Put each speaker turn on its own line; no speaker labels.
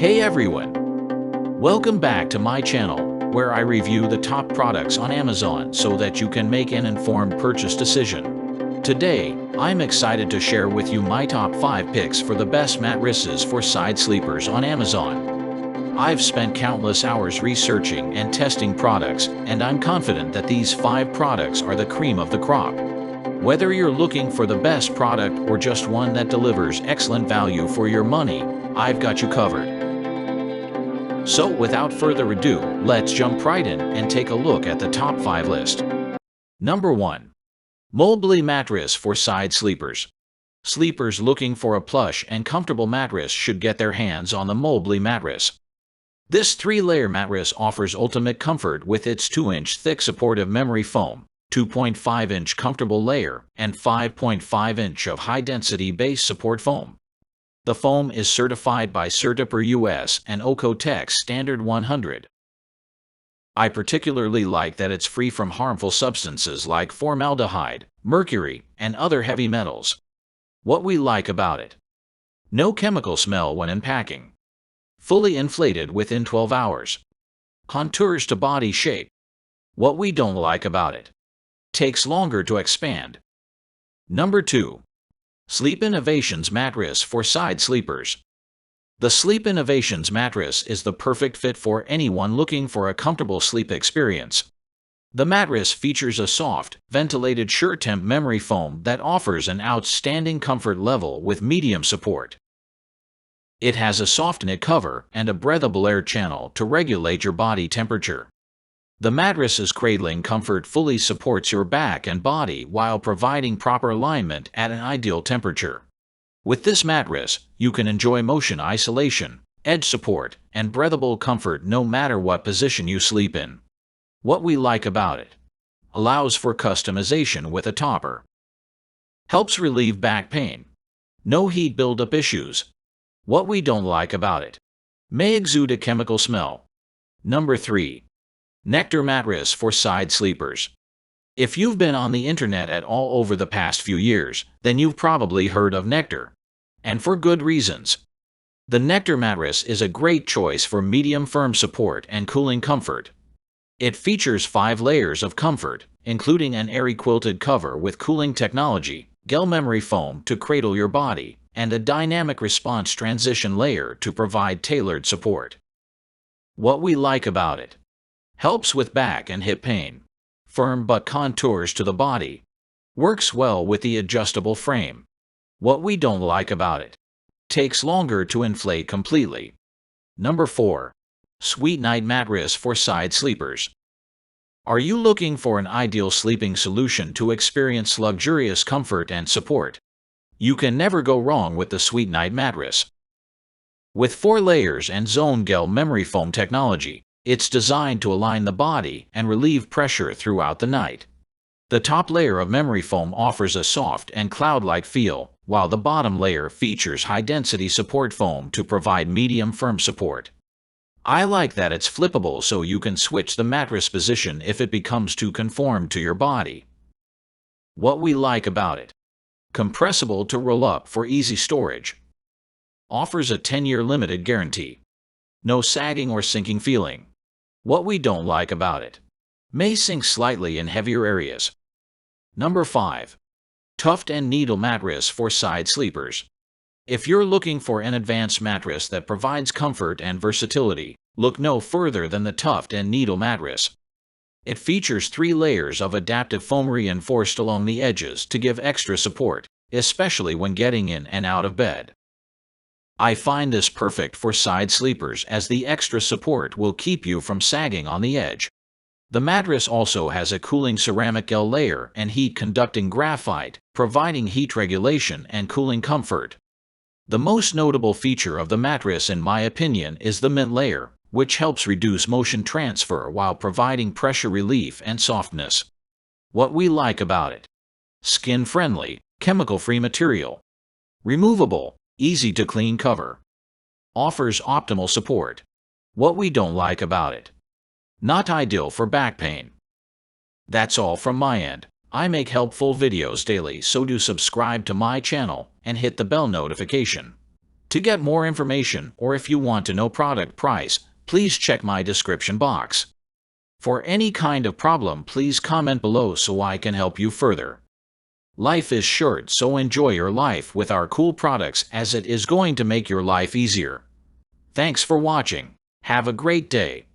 Hey everyone! Welcome back to my channel, where I review the top products on Amazon so that you can make an informed purchase decision. Today, I'm excited to share with you my top 5 picks for the best mattresses for side sleepers on Amazon. I've spent countless hours researching and testing products, and I'm confident that these 5 products are the cream of the crop. Whether you're looking for the best product or just one that delivers excellent value for your money, I've got you covered. So without further ado, let's jump right in and take a look at the top 5 list. Number 1. Mobley Mattress for Side Sleepers. Sleepers looking for a plush and comfortable mattress should get their hands on the Mobley mattress. This 3-layer mattress offers ultimate comfort with its 2-inch thick supportive memory foam, 2.5-inch comfortable layer, and 5.5-inch of high-density base support foam. The foam is certified by Certipur US and Oeko-Tex Standard 100. I particularly like that it's free from harmful substances like formaldehyde, mercury, and other heavy metals. What we like about it: no chemical smell when unpacking. Fully inflated within 12 hours. Contours to body shape. What we don't like about it: takes longer to expand. Number 2. Sleep Innovations Mattress for Side Sleepers. The Sleep Innovations mattress is the perfect fit for anyone looking for a comfortable sleep experience. The mattress features a soft, ventilated SureTemp memory foam that offers an outstanding comfort level with medium support. It has a soft knit cover and a breathable air channel to regulate your body temperature. The mattress's cradling comfort fully supports your back and body while providing proper alignment at an ideal temperature. With this mattress, you can enjoy motion isolation, edge support, and breathable comfort no matter what position you sleep in. What we like about it: allows for customization with a topper. Helps relieve back pain. No heat buildup issues. What we don't like about it: may exude a chemical smell. Number 3. Nectar Mattress for Side Sleepers. If you've been on the internet at all over the past few years, then you've probably heard of Nectar. And for good reasons. The Nectar mattress is a great choice for medium firm support and cooling comfort. It features 5 layers of comfort, including an airy quilted cover with cooling technology, gel memory foam to cradle your body, and a dynamic response transition layer to provide tailored support. What we like about it: helps with back and hip pain. Firm but contours to the body. Works well with the adjustable frame. What we don't like about it: takes longer to inflate completely. Number 4. Sweet Night Mattress for Side Sleepers. Are you looking for an ideal sleeping solution to experience luxurious comfort and support? You can never go wrong with the Sweet Night mattress. With 4 layers and zone gel memory foam technology, it's designed to align the body and relieve pressure throughout the night. The top layer of memory foam offers a soft and cloud-like feel, while the bottom layer features high-density support foam to provide medium firm support. I like that it's flippable so you can switch the mattress position if it becomes too conformed to your body. What we like about it: compressible to roll up for easy storage. Offers a 10-year limited guarantee. No sagging or sinking feeling. What we don't like about it: may sink slightly in heavier areas. Number 5. Tuft and Needle Mattress for Side Sleepers. If you're looking for an advanced mattress that provides comfort and versatility, look no further than the Tuft and Needle mattress. It features 3 layers of adaptive foam reinforced along the edges to give extra support, especially when getting in and out of bed. I find this perfect for side sleepers as the extra support will keep you from sagging on the edge. The mattress also has a cooling ceramic gel layer and heat-conducting graphite, providing heat regulation and cooling comfort. The most notable feature of the mattress, in my opinion, is the mint layer, which helps reduce motion transfer while providing pressure relief and softness. What we like about it: skin-friendly, chemical-free material. Removable, easy-to-clean cover. Offers optimal support. What we don't like about it: not ideal for back pain. That's all from my end. I make helpful videos daily, so do subscribe to my channel and hit the bell notification. To get more information or if you want to know product price, please check my description box. For any kind of problem, please comment below so I can help you further. Life is short, so enjoy your life with our cool products as it is going to make your life easier. Thanks for watching. Have a great day.